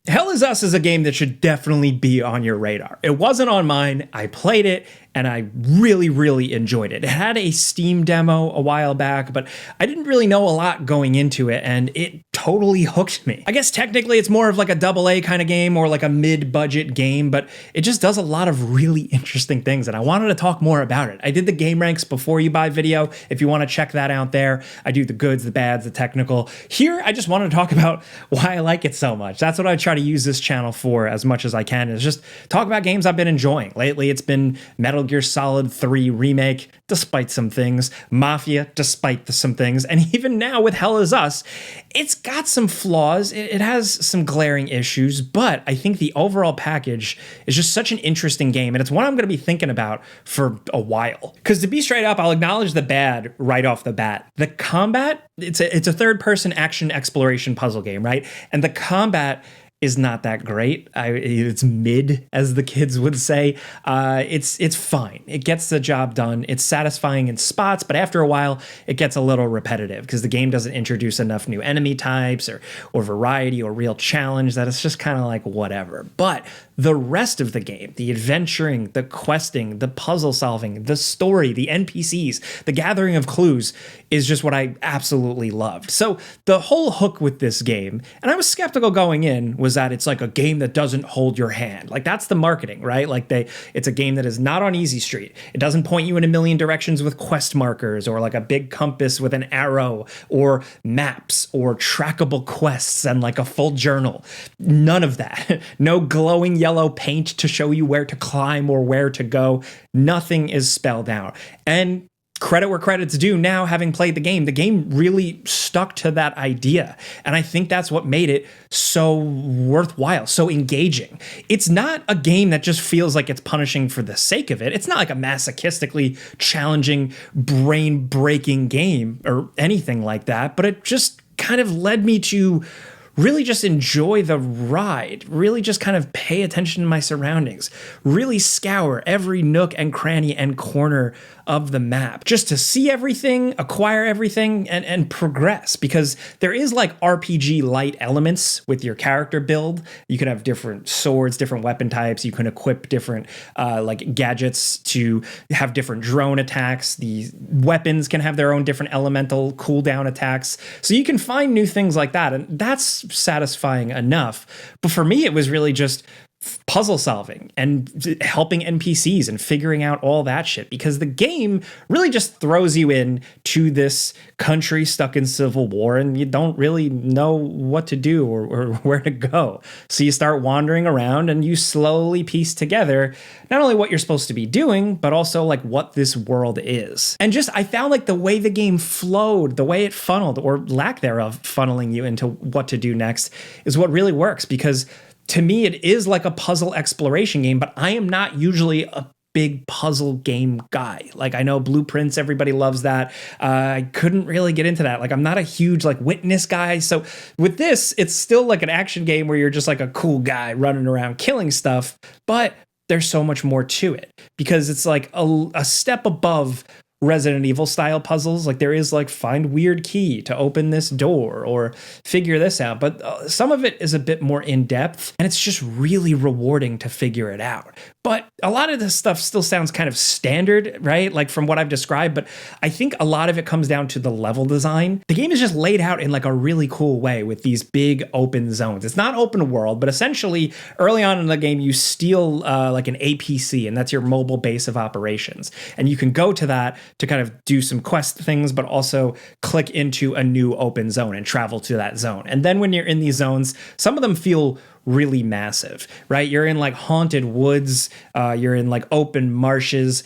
Hell Is Us is a game that should definitely be on your radar. It wasn't on mine. I played it and I really, really enjoyed it. It had a Steam demo a while back, but I didn't really know a lot going into it, and it totally hooked me. I guess technically it's more of like a AA kind of game or like a mid-budget game, but it just does a lot of really interesting things, and I wanted to talk more about it. I did the game ranks before you buy video, if you want to check that out there. I do the goods, the bads, the technical. Here, I just wanted to talk about why I like it so much. That's what I try to use this channel for as much as I can, is just talk about games I've been enjoying. Lately, it's been Metal Gear Solid 3 Remake, despite some things, Mafia, despite some things, and even now with Hell Is Us, it's got some flaws, it has some glaring issues, but I think the overall package is just such an interesting game, and it's one I'm going to be thinking about for a while. Because to be straight up, I'll acknowledge the bad right off the bat. The combat, it's a third-person action exploration puzzle game, right? And the combat is not that great. It's mid, as the kids would say. It's fine. It gets the job done. It's satisfying in spots, but after a while, it gets a little repetitive because the game doesn't introduce enough new enemy types or variety or real challenge, that it's just kind of like whatever. But the rest of the game, the adventuring, the questing, the puzzle solving, the story, the NPCs, the gathering of clues is just what I absolutely loved. So the whole hook with this game, and I was skeptical going in, was that it's like a game that doesn't hold your hand. Like, that's the marketing, right? Like, it's a game that is not on Easy Street. It doesn't point you in a million directions with quest markers or like a big compass with an arrow or maps or trackable quests and like a full journal. None of that. No glowing yellow paint to show you where to climb or where to go. Nothing is spelled out. And credit where credit's due, now having played the game really stuck to that idea. And I think that's what made it so worthwhile, so engaging. It's not a game that just feels like it's punishing for the sake of it. It's not like a masochistically challenging, brain-breaking game or anything like that, but it just kind of led me to really just enjoy the ride, really just kind of pay attention to my surroundings, really scour every nook and cranny and corner of the map just to see everything, acquire everything, and progress, because there is like RPG light elements with your character build. You can have different swords, different weapon types. You can equip different like gadgets to have different drone attacks. The weapons can have their own different elemental cooldown attacks. So you can find new things like that, and that's satisfying enough. But for me, it was really just puzzle solving and helping NPCs and figuring out all that shit, because the game really just throws you in to this country stuck in civil war and you don't really know what to do or where to go. So you start wandering around and you slowly piece together not only what you're supposed to be doing, but also like what this world is. And just, I found like the way the game flowed, the way it funneled or lack thereof funneling you into what to do next is what really works, because to me, it is like a puzzle exploration game, but I am not usually a big puzzle game guy. Like, I know Blueprints, everybody loves that. I couldn't really get into that. Like, I'm not a huge like Witness guy. So with this, it's still like an action game where you're just like a cool guy running around killing stuff, but there's so much more to it because it's like a step above Resident Evil style puzzles. Like, there is like find weird key to open this door or figure this out, but some of it is a bit more in depth and it's just really rewarding to figure it out. But a lot of this stuff still sounds kind of standard, right? Like from what I've described, but I think a lot of it comes down to the level design. The game is just laid out in like a really cool way with these big open zones. It's not open world, but essentially early on in the game, you steal like an APC, and that's your mobile base of operations. And you can go to that to kind of do some quest things, but also click into a new open zone and travel to that zone. And then when you're in these zones, some of them feel really massive, right? You're in like haunted woods, you're in like open marshes,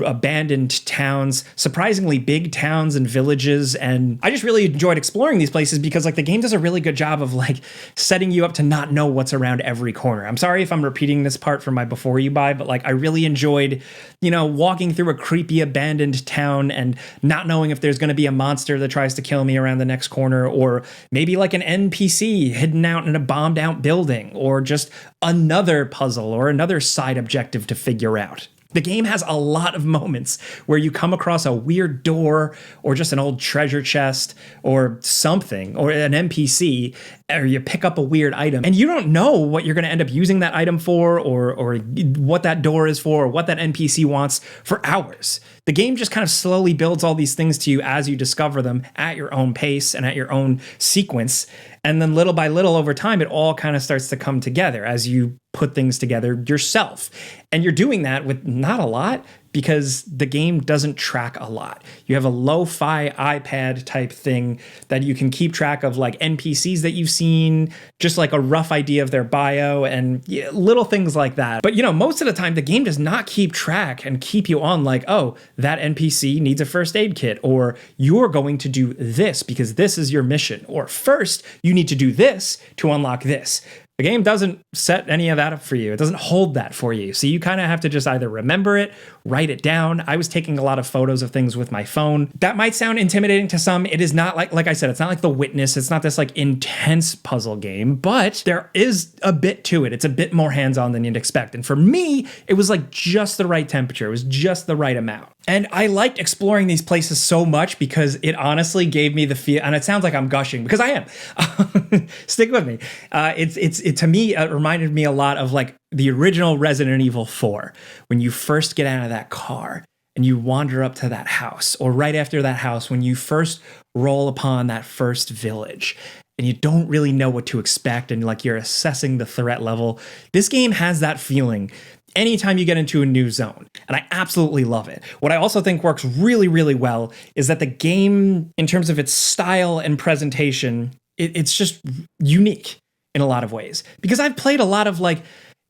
abandoned towns, surprisingly big towns and villages. And I just really enjoyed exploring these places because like the game does a really good job of like setting you up to not know what's around every corner. I'm sorry if I'm repeating this part from my before you buy, but like I really enjoyed, you know, walking through a creepy abandoned town and not knowing if there's going to be a monster that tries to kill me around the next corner, or maybe like an NPC hidden out in a bombed out building, or just another puzzle or another side objective to figure out. The game has a lot of moments where you come across a weird door or just an old treasure chest or something or an NPC, or you pick up a weird item and you don't know what you're going to end up using that item for, or what that door is for, or what that NPC wants for hours. The game just kind of slowly builds all these things to you as you discover them at your own pace and at your own sequence. And then little by little over time, it all kind of starts to come together as you put things together yourself. And you're doing that with not a lot, because the game doesn't track a lot. You have a lo-fi iPad type thing that you can keep track of, like NPCs that you've seen, just like a rough idea of their bio and little things like that. But most of the time the game does not keep track and keep you on like, oh, that NPC needs a first aid kit, or you're going to do this because this is your mission, or first you need to do this to unlock this. The game doesn't set any of that up for you. It doesn't hold that for you. So you kind of have to just either remember it, write it down. I was taking a lot of photos of things with my phone. That might sound intimidating to some. It is not like I said, it's not like The Witness. It's not this like intense puzzle game, but there is a bit to it. It's a bit more hands-on than you'd expect. And for me, it was like just the right temperature. It was just the right amount. And I liked exploring these places so much because it honestly gave me the feel, and it sounds like I'm gushing because I am. Stick with me. It to me, it reminded me a lot of like the original Resident Evil 4, when you first get out of that car and you wander up to that house, or right after that house, when you first roll upon that first village and you don't really know what to expect and like you're assessing the threat level. This game has that feeling anytime you get into a new zone. And I absolutely love it. What I also think works really, really well is that the game, in terms of its style and presentation, it's just unique in a lot of ways. Because I've played a lot of like,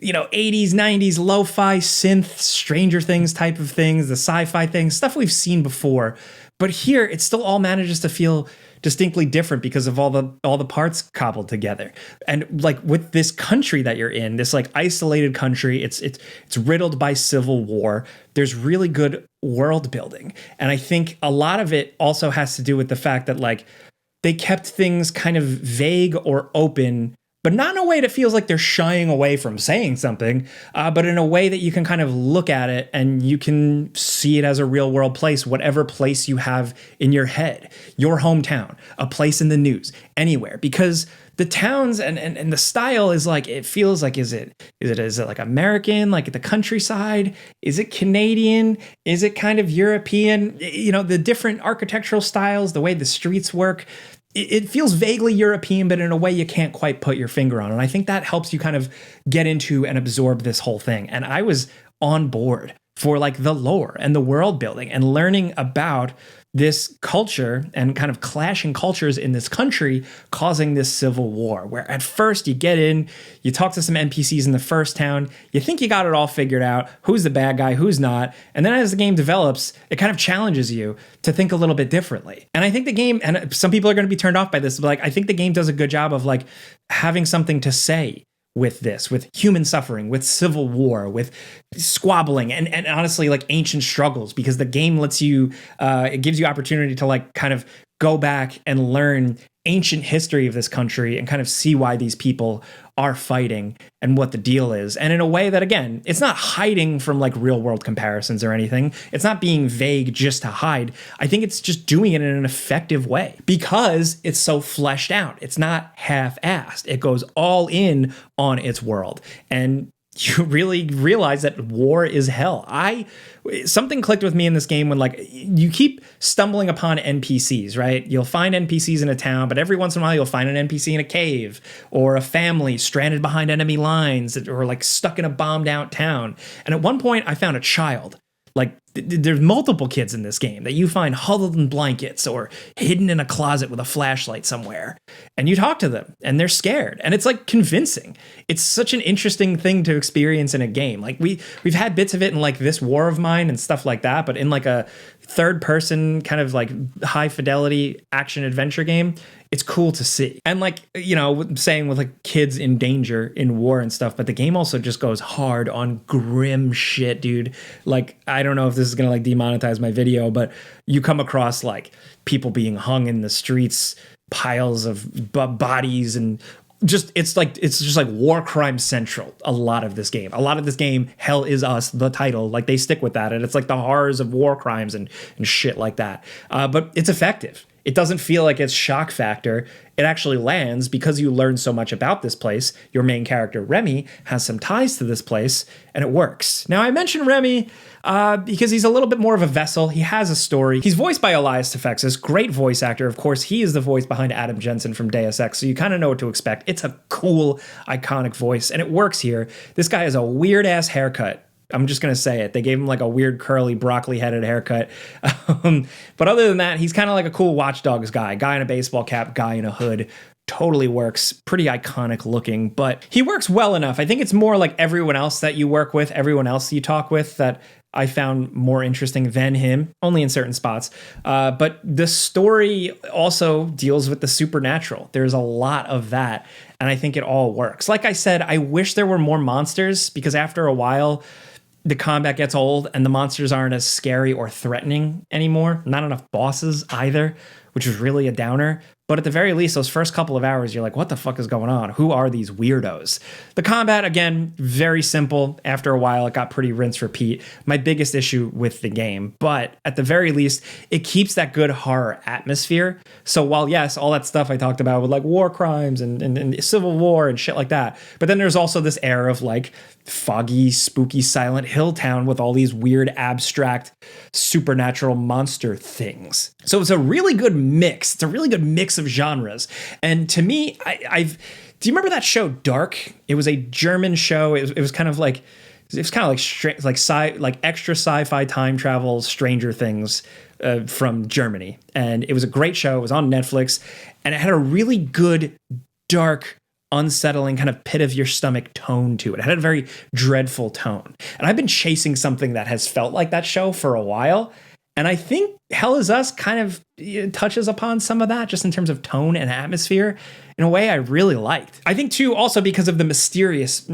80s, 90s, lo-fi, synth, Stranger Things type of things, the sci-fi things, stuff we've seen before. But here, it still all manages to feel distinctly different because of all the parts cobbled together. And like with this country that you're in, this like isolated country, it's riddled by civil war. There's really good world building. And I think a lot of it also has to do with the fact that like they kept things kind of vague or open, but not in a way that feels like they're shying away from saying something, but in a way that you can kind of look at it and you can see it as a real world place, whatever place you have in your head, your hometown, a place in the news, anywhere. Because the towns and the style is like, it feels like, is it like American, like at the countryside? Is it Canadian? Is it kind of European? The different architectural styles, the way the streets work, it feels vaguely European, but in a way you can't quite put your finger on. And I think that helps you kind of get into and absorb this whole thing. And I was on board for like the lore and the world building and learning about this culture and kind of clashing cultures in this country causing this civil war, where at first you get in, you talk to some NPCs in the first town, you think you got it all figured out, who's the bad guy, who's not, and then as the game develops, it kind of challenges you to think a little bit differently. And I think the game, and some people are going to be turned off by this, but like I think the game does a good job of like having something to say with this, with human suffering, with civil war, with squabbling, and honestly like ancient struggles, because the game lets you, it gives you opportunity to like kind of go back and learn ancient history of this country and kind of see why these people are fighting and what the deal is. And in a way that, again, it's not hiding from like real world comparisons or anything. It's not being vague just to hide. I think it's just doing it in an effective way because it's so fleshed out. It's not half-assed. It goes all in on its world. And you really realize that war is hell. Something clicked with me in this game when like you keep stumbling upon NPCs, right? You'll find NPCs in a town, but every once in a while you'll find an NPC in a cave or a family stranded behind enemy lines or like stuck in a bombed out town. And at one point I found a child. Like there's multiple kids in this game that you find huddled in blankets or hidden in a closet with a flashlight somewhere. And you talk to them and they're scared. And it's like convincing. It's such an interesting thing to experience in a game. Like we've had bits of it in like This War of Mine and stuff like that, but in like a third person kind of like high fidelity action adventure game, it's cool to see. And like, saying with like kids in danger in war and stuff, but the game also just goes hard on grim shit, dude. Like, I don't know if this is gonna like demonetize my video, but you come across like people being hung in the streets, piles of bodies, and it's just like war crime central. A lot of this game, Hell Is Us, the title, like they stick with that, and it's like the horrors of war crimes and shit like that. But it's effective. It doesn't feel like it's shock factor. It actually lands because you learn so much about this place. Your main character, Remy, has some ties to this place, and it works. Now, I mentioned Remy because he's a little bit more of a vessel. He has a story. He's voiced by Elias Tefexis, great voice actor. Of course, he is the voice behind Adam Jensen from Deus Ex, so you kind of know what to expect. It's a cool, iconic voice, and it works here. This guy has a weird-ass haircut. I'm just going to say it. They gave him like a weird curly broccoli-headed haircut. But other than that, he's kind of like a cool Watch Dogs guy in a baseball cap, guy in a hood. Totally works. Pretty iconic looking, but he works well enough. I think it's more like everyone else that you work with, everyone else you talk with that I found more interesting than him, only in certain spots. But the story also deals with the supernatural. There's a lot of that, and I think it all works. Like I said, I wish there were more monsters because after a while, the combat gets old and the monsters aren't as scary or threatening anymore. Not enough bosses either, which was really a downer. But at the very least, those first couple of hours, you're like, what the fuck is going on? Who are these weirdos? The combat, again, very simple. After a while, it got pretty rinse repeat. My biggest issue with the game. But at the very least, it keeps that good horror atmosphere. So while, yes, all that stuff I talked about with like war crimes and civil war and shit like that. But then there's also this air of like foggy, spooky Silent Hill town with all these weird, abstract, supernatural monster things. So it's a really good mix. It's a really good mix of genres. And to me, do you remember that show Dark? It was a German show. It was kind of like extra sci-fi time travel, Stranger Things from Germany. And it was a great show. It was on Netflix, and it had a really good, dark, unsettling kind of pit of your stomach tone to it. It had a very dreadful tone. And I've been chasing something that has felt like that show for a while. And I think Hell Is Us kind of touches upon some of that just in terms of tone and atmosphere in a way I really liked. I think too, also because of the mysterious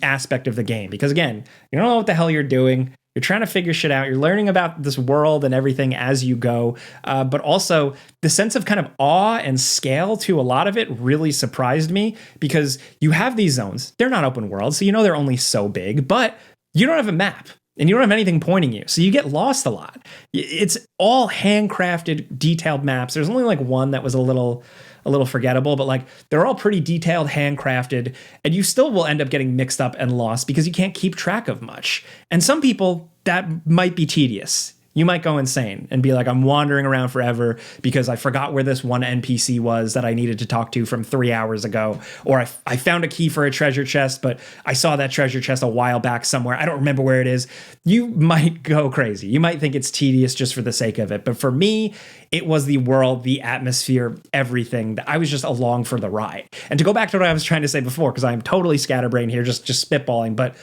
aspect of the game, because again, you don't know what the hell you're doing. You're trying to figure shit out. You're learning about this world and everything as you go. But also the sense of kind of awe and scale to a lot of it really surprised me because you have these zones. They're not open world, so you know they're only so big, but you don't have a map. And you don't have anything pointing you, so you get lost a lot. It's all handcrafted, detailed maps. There's only like one that was a little forgettable, but like they're all pretty detailed, handcrafted, and you still will end up getting mixed up and lost because you can't keep track of much. And some people, that might be tedious. You might go insane and be like, I'm wandering around forever because I forgot where this one NPC was that I needed to talk to from 3 hours ago. Or I found a key for a treasure chest, but I saw that treasure chest a while back somewhere. I don't remember where it is. You might go crazy. You might think it's tedious just for the sake of it. But for me, it was the world, the atmosphere, everything that I was just along for the ride. And to go back to what I was trying to say before, because I'm totally scatterbrained here, just spitballing, but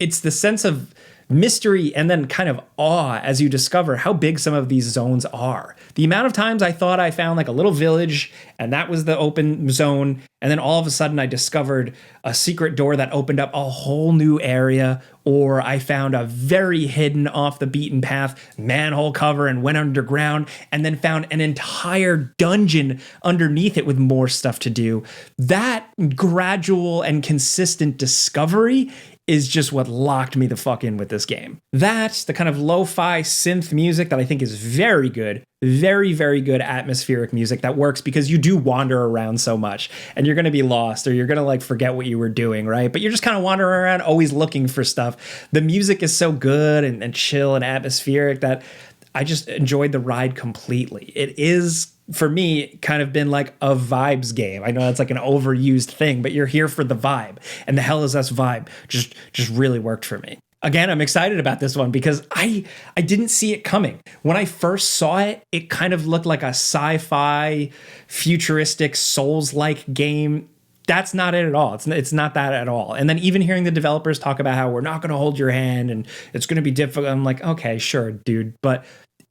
it's the sense of mystery and then kind of awe as you discover how big some of these zones are. The amount of times I thought I found like a little village and that was the open zone, and then all of a sudden I discovered a secret door that opened up a whole new area, or I found a very hidden off the beaten path manhole cover and went underground and then found an entire dungeon underneath it with more stuff to do. That gradual and consistent discovery is just what locked me the fuck in with this game. That's the kind of lo-fi synth music that I think is very good, very, very good atmospheric music that works because you do wander around so much and you're going to be lost or you're going to like forget what you were doing, right? But you're just kind of wandering around, always looking for stuff. The music is so good and chill and atmospheric that I just enjoyed the ride completely. It is, for me, kind of been like a vibes game. I know that's like an overused thing, but you're here for the vibe. And the Hell Is Us vibe just really worked for me. Again, I'm excited about this one because I didn't see it coming. When I first saw it, it kind of looked like a sci-fi, futuristic, Souls-like game. That's not it at all. It's not that at all. And then even hearing the developers talk about how we're not going to hold your hand and it's going to be difficult. I'm like, okay, sure, dude. But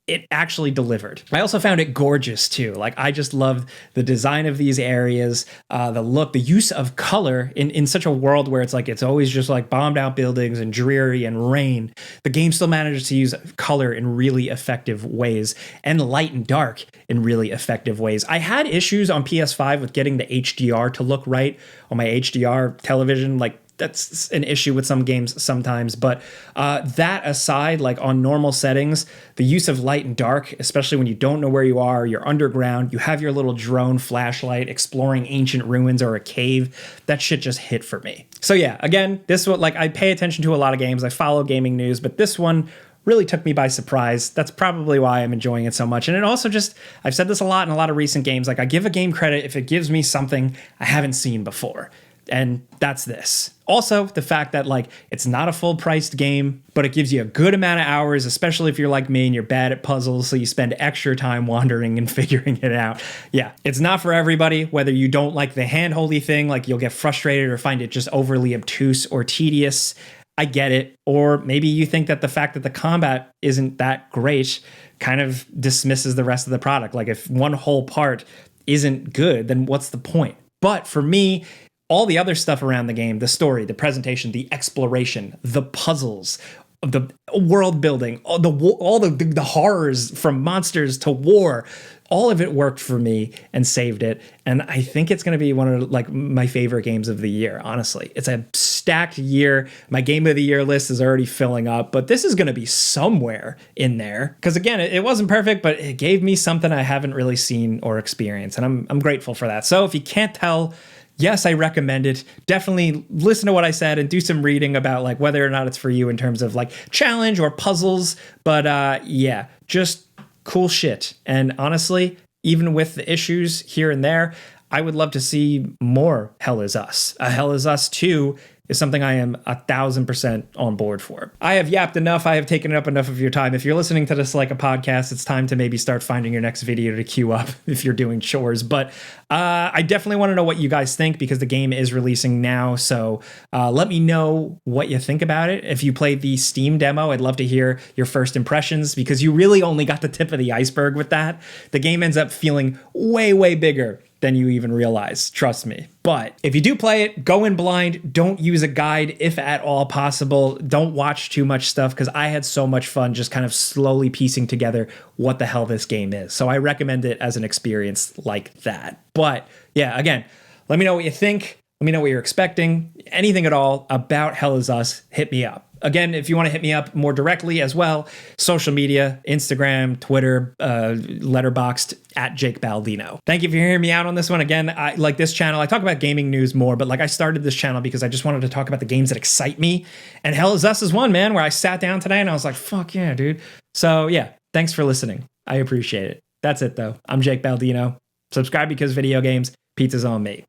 it actually delivered. I also found it gorgeous too. Like I just loved the design of these areas, the look, the use of color in such a world where it's like, it's always just like bombed out buildings and dreary and rain. The game still manages to use color in really effective ways and light and dark in really effective ways. I had issues on PS5 with getting the HDR to look right on my HDR television, like that's an issue with some games sometimes. But that aside, like on normal settings, the use of light and dark, especially when you don't know where you are, you're underground, you have your little drone flashlight exploring ancient ruins or a cave, that shit just hit for me. So yeah, again, this one, like I pay attention to a lot of games, I follow gaming news, but this one really took me by surprise. That's probably why I'm enjoying it so much. And it also just, I've said this a lot in a lot of recent games, like I give a game credit if it gives me something I haven't seen before. And that's this. Also, the fact that like it's not a full priced game, but it gives you a good amount of hours, especially if you're like me and you're bad at puzzles, so you spend extra time wandering and figuring it out. Yeah, it's not for everybody, whether you don't like the handholdy thing, like you'll get frustrated or find it just overly obtuse or tedious. I get it. Or maybe you think that the fact that the combat isn't that great kind of dismisses the rest of the product. Like if one whole part isn't good, then what's the point? But for me, all the other stuff around the game, the story, the presentation, the exploration, the puzzles, the world building, all the horrors from monsters to war, all of it worked for me and saved it. And I think it's going to be one of like my favorite games of the year, honestly. It's a stacked year. My game of the year list is already filling up, but this is going to be somewhere in there. Because again, it wasn't perfect, but it gave me something I haven't really seen or experienced. And I'm grateful for that. So if you can't tell, yes, I recommend it. Definitely listen to what I said and do some reading about like whether or not it's for you in terms of like challenge or puzzles. But yeah, just cool shit. And honestly, even with the issues here and there, I would love to see more Hell Is Us. Hell Is Us 2 is something I am 1,000% on board for. I have yapped enough. I have taken up enough of your time. If you're listening to this like a podcast, it's time to maybe start finding your next video to queue up if you're doing chores. But I definitely want to know what you guys think because the game is releasing now. So let me know what you think about it. If you played the Steam demo, I'd love to hear your first impressions because you really only got the tip of the iceberg with that. The game ends up feeling way, way bigger than you even realize, trust me. But if you do play it, go in blind. Don't use a guide if at all possible. Don't watch too much stuff because I had so much fun just kind of slowly piecing together what the hell this game is. So I recommend it as an experience like that. But yeah, again, let me know what you think. Let me know what you're expecting. Anything at all about Hell Is Us, hit me up. Again, if you want to hit me up more directly as well, social media, Instagram, Twitter, Letterboxd, at Jake Baldino. Thank you for hearing me out on this one. Again, I like this channel. I talk about gaming news more, but like I started this channel because I just wanted to talk about the games that excite me. And Hell Is Us is one, man, where I sat down today and I was like, fuck yeah, dude. So yeah, thanks for listening. I appreciate it. That's it though. I'm Jake Baldino. Subscribe because video games, pizza's on me.